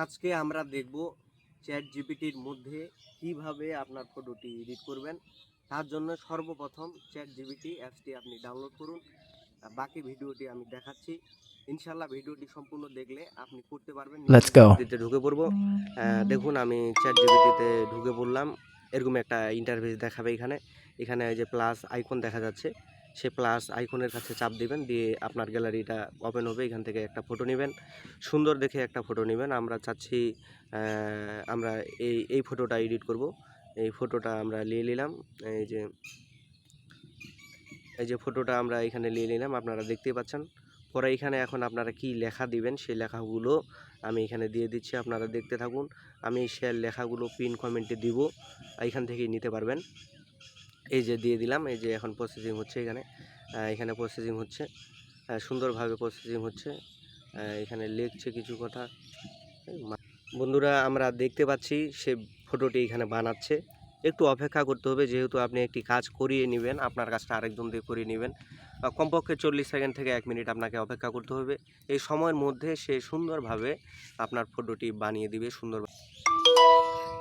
আজকে আমরা দেখব চ্যাট জিপিটির মধ্যে কিভাবে আপনার ফটোটি এডিট করবেন। তার জন্য সর্বপ্রথম চ্যাট জিপিটি অ্যাপসটি আপনি ডাউনলোড করুন। বাকি ভিডিওটি আমি দেখাচ্ছি। ইনশাল্লাহ ভিডিওটি সম্পূর্ণ দেখলে আপনি করতে পারবেন। Let's go. জিপিটিতে ঢুকে পড়ব। দেখুন আমি চ্যাট জিপিটিতে ঢুকে পড়লাম। এরকম একটা ইন্টারফেস দেখাবে এখানে। এখানে এই যে প্লাস আইকন দেখা যাচ্ছে, সে প্লাস আইকনের কাছে চাপ দিবেন, দিয়ে আপনার গ্যালারিটা ওপেন হবে। এখান থেকে একটা ফটো নেবেন, সুন্দর দেখে একটা ফটো নেবেন। আমরা চাচ্ছি আমরা এই ফটোটা এডিট করব। এই ফটোটা আমরা নিয়ে নিলাম। এই যে ফটোটা আমরা এখানে নিয়ে নিলাম, আপনারা দেখতেই পাচ্ছেন। পরে এখানে এখন আপনারা কি লেখা দিবেন সেই লেখাগুলো আমি এখানে দিয়ে দিচ্ছি, আপনারা দেখতে থাকুন। আমি সে লেখাগুলো পিন কমেন্টে দিব, এখান থেকেই নিতে পারবেন। এই যে দিয়ে দিলাম, এই যে এখন প্রসেসিং হচ্ছে। এখানে প্রসেসিং হচ্ছে, সুন্দরভাবে প্রসেসিং হচ্ছে। এখানে লিখছে কিছু কথা। বন্ধুরা আমরা দেখতে পাচ্ছি সে ফটোটি এখানে বানাচ্ছে। একটু অপেক্ষা করতে হবে, যেহেতু আপনি একটি কাজ করিয়ে নেবেন, আপনার কাজটা আরেকজন দিয়ে করিয়ে নেবেন। কমপক্ষে 40 সেকেন্ড থেকে 1 মিনিট আপনাকে অপেক্ষা করতে হবে। এই সময়ের মধ্যে সে সুন্দরভাবে আপনার ফটোটি বানিয়ে দিবে।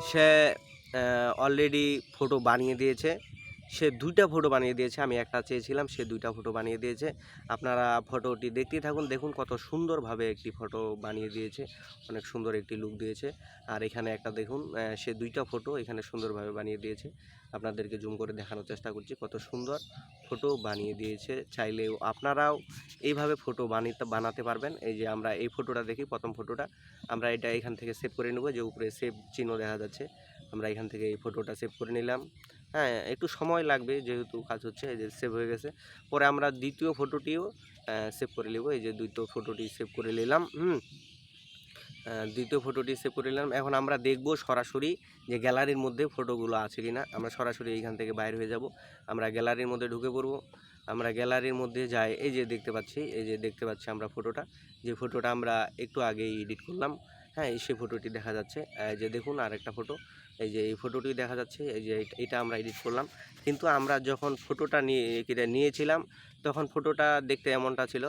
সে অলরেডি ফটো বানিয়ে দিয়েছে। সে 2টা ফটো বানিয়ে দিয়েছে, আমি একটা চেয়েছিলাম, সে 2টা ফটো বানিয়ে দিয়েছে। আপনারা ফটোটি দেখতেই থাকুন, দেখুন কত সুন্দরভাবে একটি ফটো বানিয়ে দিয়েছে, অনেক সুন্দর একটি লুক দিয়েছে। আর এখানে একটা দেখুন, সে 2টা ফটো এখানে সুন্দরভাবে বানিয়ে দিয়েছে। আপনাদেরকে জুম করে দেখানোর চেষ্টা করছি, কত সুন্দর ফটো বানিয়ে দিয়েছে। চাইলেও আপনারাও এইভাবে ফটো বানাতে পারবেন। এই যে আমরা এই ফটোটা দেখি, প্রথম ফটোটা আমরা এটা এখান থেকে সেভ করে নেব। যে উপরে সেভ চিহ্ন দেখা যাচ্ছে, আমরা এখান থেকে এই ফটোটা সেভ করে নিলাম। হ্যাঁ, একটু সময় লাগবে যেহেতু কাজ হচ্ছে। এই যে সেভ হয়ে গেছে। পরে আমরা দ্বিতীয় ফটোটিও সেভ করে নেব। এই যে দ্বিতীয় ফটোটি সেভ করে নিলাম। দ্বিতীয় ফটোটি সেভ করে নিলাম। এখন আমরা দেখব সরাসরি যে গ্যালারির মধ্যে ফটোগুলো আছে কিনা। আমরা সরাসরি এইখান থেকে বাইরে হয়ে যাব, আমরা গ্যালারির মধ্যে ঢুকে পড়ব। আমরা গ্যালারির মধ্যে যাই, এই যে দেখতে পাচ্ছি আমরা ফটোটা, যে ফটোটা আমরা একটু আগেই এডিট করলাম। হ্যাঁ, সেই ফটোটি দেখা যাচ্ছে। এই যে দেখুন আরেকটা ফটো, এই যে এই ফটোটি দেখা যাচ্ছে। এই যে এটা আমরা এডিট করলাম, কিন্তু আমরা যখন ফটোটা নিয়েছিলাম তখন ফটোটা দেখতে এমনটা ছিল।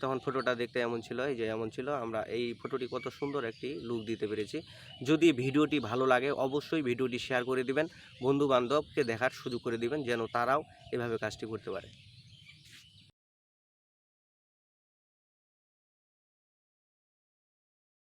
তখন ফটোটা দেখতে এমন ছিল, এই যে এমন ছিল। আমরা এই ফটোটি কত সুন্দর একটি লুক দিতে পেরেছি। যদি ভিডিওটি ভালো লাগে অবশ্যই ভিডিওটি শেয়ার করে দিবেন, বন্ধু বান্ধবকে দেখার সুযোগ করে দিবেন, যেন তারাও এভাবে কাজটি করতে পারে।